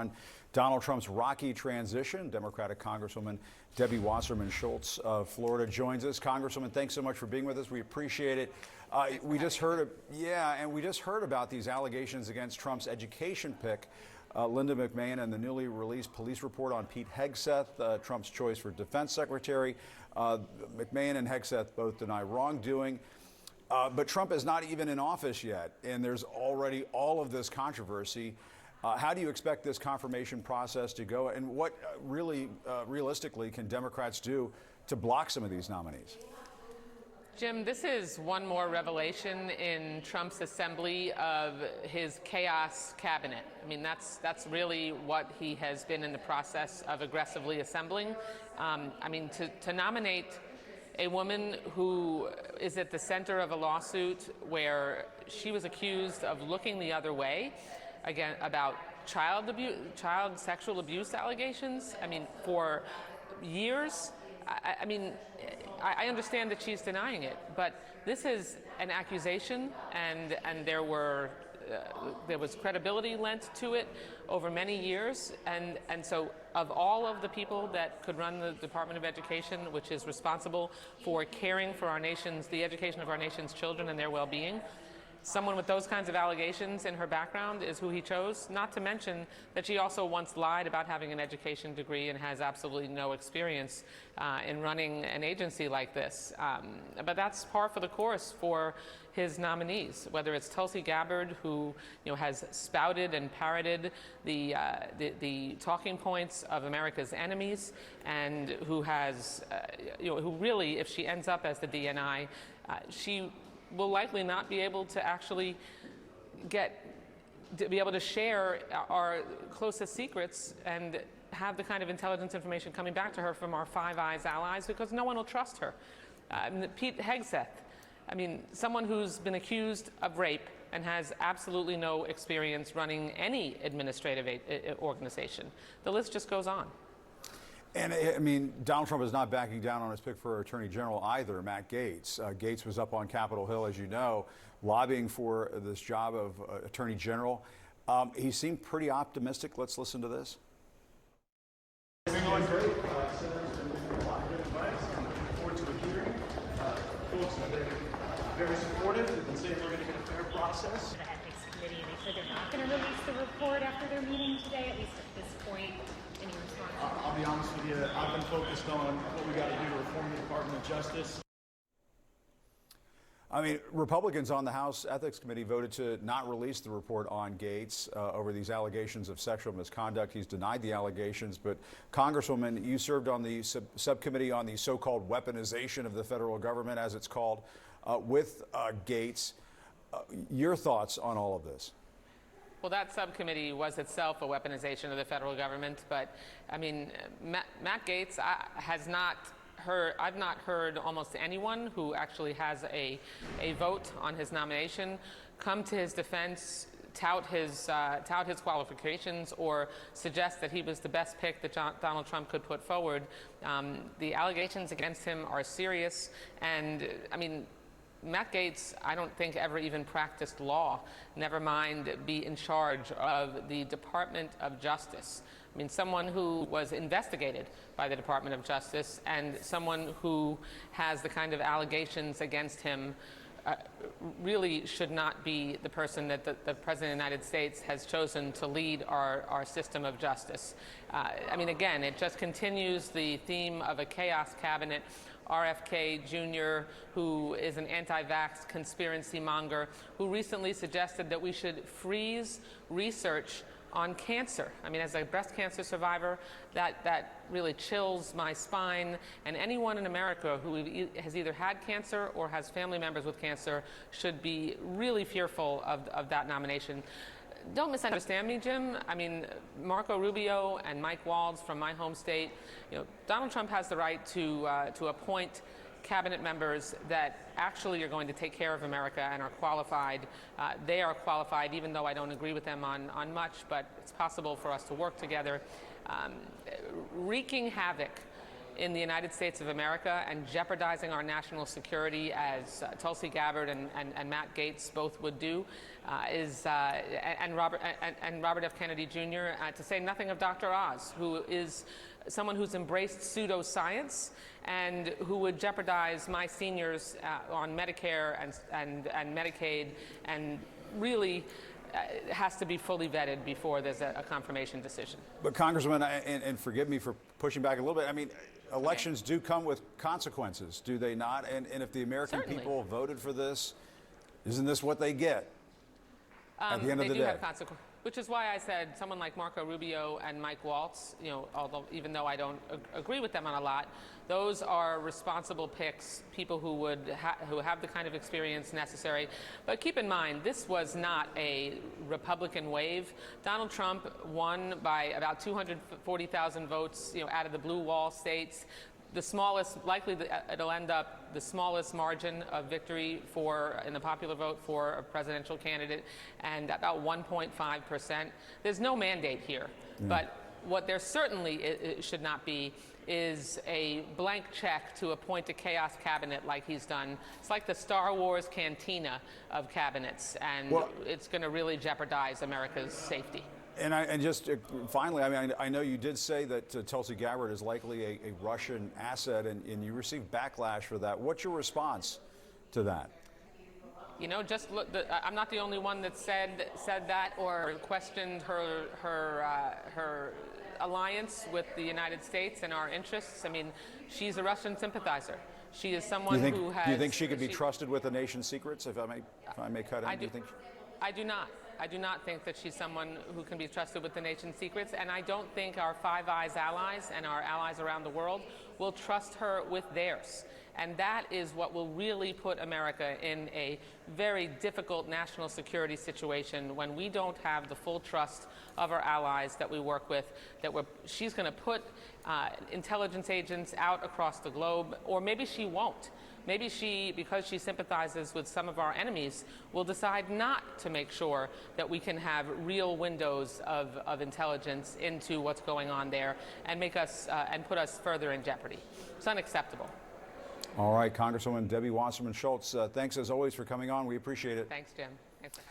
on Donald Trump's rocky transition. Democratic Congresswoman Debbie Wasserman Schultz of Florida joins us. Congresswoman, thanks so much for being with us. We appreciate it. We just heard about these allegations against Trump's education pick, Linda McMahon, and the newly released police report on Pete Hegseth, Trump's choice for defense secretary. McMahon and Hegseth both deny wrongdoing. But Trump is not even in office yet, and there's already all of this controversy. How do you expect this confirmation process to go, and what realistically can Democrats do to block some of these nominees? Jim, this is one more revelation in Trump's assembly of his chaos cabinet. I mean, that's really what he has been in the process of aggressively assembling. I mean, to nominate a woman who is at the center of a lawsuit where she was accused of looking the other way, again, about child sexual abuse allegations. I mean, for years. I understand that she's denying it, but this is an accusation, and there was credibility lent to it over many years, and so of all of the people that could run the Department of Education, which is responsible for caring for the education of our nation's children and their well-being, someone with those kinds of allegations in her background is who he chose, not to mention that she also once lied about having an education degree and has absolutely no experience in running an agency like this. But that's par for the course for his nominees, whether it's Tulsi Gabbard, who has spouted and parroted the talking points of America's enemies, and who has, who really, if she ends up as the DNI, she will likely not be able to actually be able to share our closest secrets and have the kind of intelligence information coming back to her from our Five Eyes allies, because no one will trust her. Pete Hegseth, I mean, someone who's been accused of rape and has absolutely no experience running any administrative organization. The list just goes on. And I mean, Donald Trump is not backing down on his pick for Attorney General either, Matt Gaetz. Gaetz was up on Capitol Hill, as you know, lobbying for this job of Attorney General. He seemed pretty optimistic. Let's listen to this. It's going great. Senator's been giving a lot of good advice. I'm looking forward to a hearing. Folks have been very supportive. They've been saying we're going to get a fair process. The ethics committee, they said they're not going to release the report after their meeting today, at least at this point. Any response? I'll be honest with you. I've been focused on what we got to do to reform the Department of Justice. I mean, Republicans on the House Ethics Committee voted to not release the report on Gaetz over these allegations of sexual misconduct. He's denied the allegations, but Congresswoman, you served on the subcommittee on the so-called weaponization of the federal government, as it's called, with Gaetz. Your thoughts on all of this? Well, that subcommittee was itself a weaponization of the federal government, but I mean, Matt Gaetz I've not heard almost anyone who actually has a vote on his nomination come to his defense, tout his qualifications, or suggest that he was the best pick that Donald Trump could put forward. The allegations against him are serious, and I mean, Matt Gaetz, I don't think ever even practiced law, never mind be in charge of the Department of Justice. I mean, someone who was investigated by the Department of Justice and someone who has the kind of allegations against him really should not be the person that the President of the United States has chosen to lead our system of justice. I mean, again, it just continues the theme of a chaos cabinet. RFK Jr., who is an anti-vax conspiracy monger, who recently suggested that we should freeze research on cancer. I mean, as a breast cancer survivor, that really chills my spine. And anyone in America who has either had cancer or has family members with cancer should be really fearful of that nomination. Don't misunderstand me, Jim. I mean, Marco Rubio and Mike Waltz from my home state, Donald Trump has the right to appoint cabinet members that actually are going to take care of America and are qualified. They are qualified, even though I don't agree with them on much, but it's possible for us to work together. Wreaking havoc in the United States of America and jeopardizing our national security, as Tulsi Gabbard and Matt Gaetz both would do, and Robert F. Kennedy Jr., to say nothing of Dr. Oz, who is someone who's embraced pseudoscience and who would jeopardize my seniors on Medicare and Medicaid, and really has to be fully vetted before there's a confirmation decision. But Congresswoman, and forgive me for pushing back a little bit, I mean, elections do come with consequences, do they not? And if the American Certainly. people voted for this, isn't this what they get at the end of the day? They do have consequences, which is why I said someone like Marco Rubio and Mike Waltz, you know, although even though I don't agree with them on a lot, those are responsible picks, people who who have the kind of experience necessary. But keep in mind, this was not a Republican wave. Donald Trump won by about 240,000 votes, you know, out of the blue wall states. The smallest, likely it'll end up the smallest margin of victory in the popular vote for a presidential candidate, and about 1.5%. There's no mandate here, but what there certainly should not be is a blank check to appoint a chaos cabinet like he's done. It's like the Star Wars cantina of cabinets, and it's going to really jeopardize America's safety. And just finally, I mean, I know you did say that Tulsi Gabbard is likely a Russian asset, and you received backlash for that. What's your response to that? You know, just look. I'm not the only one that said that or questioned her alliance with the United States and our interests. I mean, she's a Russian sympathizer. She is someone who has. Do you think she could be trusted with the nation's secrets? If I may cut in, do you think? I do not. I do not think that she's someone who can be trusted with the nation's secrets, and I don't think our Five Eyes allies and our allies around the world will trust her with theirs. And that is what will really put America in a very difficult national security situation when we don't have the full trust of our allies that we work with, she's going to put intelligence agents out across the globe, or maybe she won't. Maybe she, because she sympathizes with some of our enemies, will decide not to make sure that we can have real windows of intelligence into what's going on there and make us and put us further in jeopardy. It's unacceptable. All right, Congresswoman Debbie Wasserman Schultz, thanks as always for coming on. We appreciate it. Thanks, Jim. Thanks for having me.